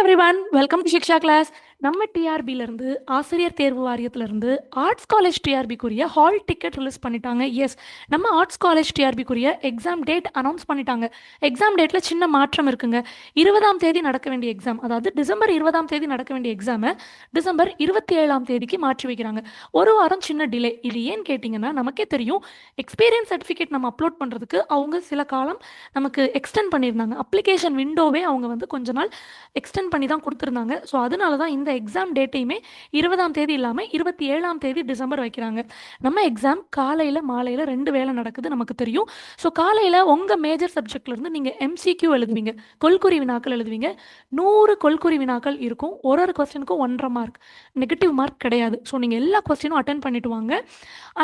Everyone, welcome to Shiksha class. நம்ம டிஆர்பியிலேருந்து ஆசிரியர் தேர்வு வாரியத்திலேருந்து ஆர்ட்ஸ் காலேஜ் டிஆர்பிக்குரிய ஹால் டிக்கெட் ரிலீஸ் பண்ணிட்டாங்க. எஸ், நம்ம ஆர்ட்ஸ் காலேஜ் டிஆர்பிக்குரிய எக்ஸாம் டேட் அனௌன்ஸ் பண்ணிட்டாங்க. எக்ஸாம் டேட்டில் சின்ன மாற்றம் இருக்குங்க. 20ஆம் தேதி நடக்க வேண்டிய எக்ஸாம், அதாவது டிசம்பர் 20ஆம் தேதி நடக்க வேண்டிய எக்ஸாமை டிசம்பர் 27ஆம் தேதிக்கு மாற்றி வைக்கிறாங்க. ஒரு வாரம் சின்ன டிலே. இது ஏன்னு கேட்டிங்கன்னா, நமக்கே தெரியும், எக்ஸ்பீரியன்ஸ் சர்டிஃபிகேட் நம்ம அப்லோட் பண்ணுறதுக்கு அவங்க சில காலம் நமக்கு எக்ஸ்டெண்ட் பண்ணியிருந்தாங்க. அப்ளிகேஷன் விண்டோவே அவங்க வந்து கொஞ்ச நாள் எக்ஸ்டெண்ட் பண்ணி தான் கொடுத்துருந்தாங்க. ஸோ அதனால தான் இந்த எக்ஸாம் டேட்டையுமே 20ஆம் தேதி இல்லாமல் 27ஆம் தேதி டிசம்பர் வைக்கிறாங்க. நம்ம எக்ஸாம் காலையில் மாலையில் 2 வேளை நடக்குது, நமக்கு தெரியும். ஸோ காலையில் உங்கள் மேஜர் சப்ஜெக்ட்லேருந்து நீங்கள் எம்சிக்யூ எழுதுவீங்க, கொள்குறி வினாக்கள் எழுதுவீங்க. 100 கொள்குறி வினாக்கள் இருக்கும். ஒரு கொஸ்டினுக்கும் 1.5 மார்க், நெகட்டிவ் மார்க் கிடையாது. ஸோ நீங்கள் எல்லா கொஸ்டினும் அட்டன் பண்ணிட்டு வாங்க.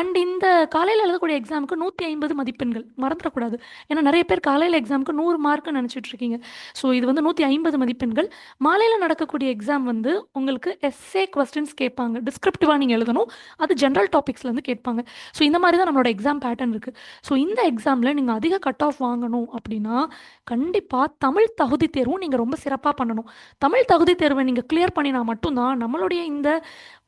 அண்ட் இந்த காலையில் எழுதக்கூடிய எக்ஸாமுக்கு 150 மதிப்பெண்கள் மறந்துடக்கூடாது. ஏன்னா நிறைய பேர் காலையில் எக்ஸாமுக்கு 100 மார்க்குன்னு நினச்சிட்டு இருக்கீங்க. ஸோ இது வந்து 150 மதிப்பெண்கள். மாலையில் நடக்கக்கூடிய எக்ஸாம் வந்து உங்களுக்கு எஸ்ஏ கொஸ்டின்ஸ் கேட்பாங்க, டிஸ்கிரிப்டிவாக நீங்கள் எழுதணும். அது ஜென்ரல் டாபிக்ஸ்லேருந்து கேட்பாங்க. ஸோ இந்த மாதிரி தான் நம்மளோட எக்ஸாம் பேட்டர்ன் இருக்குது. ஸோ இந்த எக்ஸாமில் நீங்கள் அதிக கட் ஆஃப் வாங்கணும் அப்படின்னா கண்டிப்பாக தமிழ் தகுதி தேர்வும் நீங்கள் ரொம்ப சிறப்பாக பண்ணணும். தமிழ் தகுதி தேர்வை நீங்கள் கிளியர் பண்ணினா மட்டும்தான் நம்மளுடைய இந்த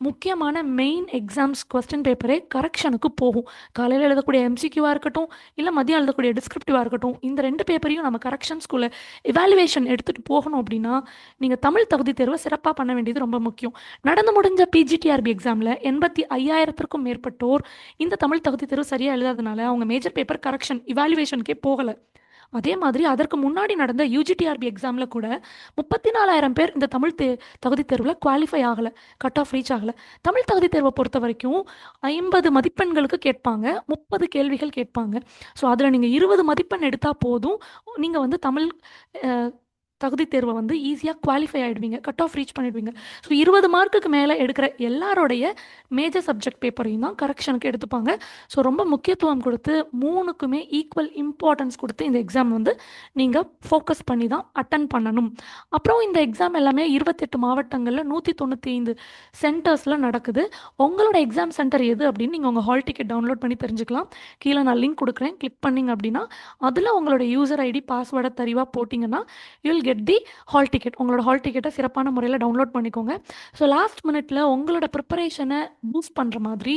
முக்கியமான மெயின் எக்ஸாம்ஸ் கொஸ்டின் பேப்பரே கரெக்ஷனுக்கு போகும். காலையில் எழுதக்கூடிய எம்சிக்யூவாக இருக்கட்டும், இல்லை மதியம் எழுதக்கூடிய டிஸ்கிரிப்டிவாக இருக்கட்டும், இந்த 2 பேப்பரையும் நம்ம கரெக்ஷன்ஸ்குள்ளே எவாலுவேஷன் எடுத்துகிட்டு போகணும் அப்படின்னா நீங்கள் தமிழ் தகுதி தேர்வை சிறப்பாக பண்ண வேண்டியது ரொம்ப முக்கியம். நடந்து முடிஞ்ச பிஜிடிஆர்பி எக்ஸாமில் 85,000க்கும் மேற்பட்டோர் இந்த தமிழ் தகுதி தேர்வு சரியாக எழுதாதனால அவங்க மேஜர் பேப்பர் கரெக்ஷன் இவாலுவேஷனுக்கே போகலை. அதே மாதிரி அதற்கு முன்னாடி நடந்த யூஜிடிஆர்பி எக்ஸாமில் கூட 34,000 பேர் இந்த தமிழ் தகுதி தேர்வில் குவாலிஃபை ஆகலை, கட் ஆஃப் ரீச் ஆகலை. தமிழ் தகுதி தேர்வை பொறுத்த வரைக்கும் 50 மதிப்பெண்களுக்கு கேட்பாங்க, 30 கேள்விகள் கேட்பாங்க. ஸோ அதில் நீங்கள் 20 மதிப்பெண் எடுத்தால் போதும், நீங்கள் வந்து தமிழ் தகுதி தேர்வை வந்து ஈஸியாக குவாலிஃபை ஆகிடுவீங்க, கட் ஆஃப் ரீச் பண்ணிடுவீங்க. ஸோ 20 மார்க்குக்கு மேலே எடுக்கிற எல்லாரோடைய மேஜர் சப்ஜெக்ட் பேப்பரையும் தான் கரெக்ஷனுக்கு எடுத்துப்பாங்க. ஸோ ரொம்ப முக்கியத்துவம் கொடுத்து 3க்குமே ஈக்குவல் இம்பார்ட்டன்ஸ் கொடுத்து இந்த எக்ஸாம் வந்து நீங்கள் ஃபோக்கஸ் பண்ணி தான் அட்டன் பண்ணணும். அப்புறம் இந்த எக்ஸாம் எல்லாமே 28 மாவட்டங்களில் 195 சென்டர்ஸில் நடக்குது. உங்களோட எக்ஸாம் சென்டர் எது அப்படின்னு நீங்கள் உங்கள் ஹால் டிக்கெட் டவுன்லோட் பண்ணி தெரிஞ்சுக்கலாம். கீழே நான் லிங்க் கொடுக்குறேன், கிளிக் பண்ணிங்க அப்படின்னா அதில் உங்களோட யூசர் ஐடி பாஸ்வேர்டை தெளிவாக போட்டிங்கன்னா you'll get the hall ticket. உங்களோட ஹால் டிக்கெட்டை சிறப்பான முறையில் டவுன்லோட் பண்ணிக்கோங்க. ஸோ லாஸ்ட் மினிட்ல உங்களோட ப்ரிப்பரேஷனை பூஸ்ட் பண்ணுற மாதிரி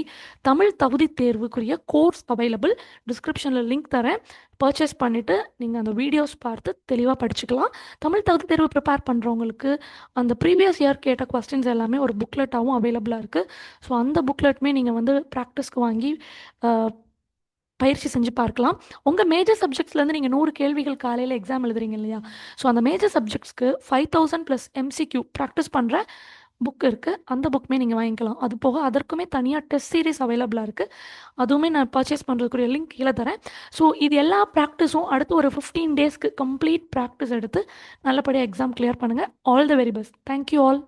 தமிழ் தகுதி தேர்வுக்குரிய கோர்ஸ் அவைலபிள். டிஸ்கிரிப்ஷனில் லிங்க் தரேன், பர்ச்சேஸ் பண்ணிவிட்டு நீங்கள் அந்த வீடியோஸ் பார்த்து தெளிவாக படிச்சுக்கலாம். தமிழ் தகுதி தேர்வு ப்ரிப்பேர் பண்ணுறவங்களுக்கு அந்த ப்ரீவியஸ் இயர் கேட்ட கொஸ்டின்ஸ் எல்லாமே ஒரு புக்லெட்டாகவும் அவைலபிளாக இருக்குது. ஸோ அந்த புக்லெட்டுமே நீங்கள் வந்து ப்ராக்டிஸ்க்கு வாங்கி பயிற்சி செஞ்சு பார்க்கலாம். உங்கள் மேஜர் சப்ஜெக்ட்ஸ்லேருந்து நீங்கள் 100 கேள்விகள் காலையில் எக்ஸாம் எழுதுறீங்க இல்லையா? ஸோ அந்த மேஜர் சப்ஜெக்ட்ஸ்க்கு 5,000 + எம்சிக்யூ ப்ராக்டிஸ் பண்ணுற புக் இருக்குது. அந்த புக்குமே நீங்கள் வாங்கிக்கலாம். அது போக அதற்குமே தனியாக டெஸ்ட் சீரிஸ் அவைலபிளாக இருக்குது. அதுவுமே நான் பர்ச்சேஸ் பண்ணுறதுக்குரிய லிங்க் கீழே தரேன். ஸோ இது எல்லா ப்ராக்டிஸும் அடுத்து ஒரு 15 டேஸ்க்கு கம்ப்ளீட் ப்ராக்டிஸ் எடுத்து நல்லபடியாக எக்ஸாம் கிளியர் பண்ணுங்கள். All the very best. Thank you all.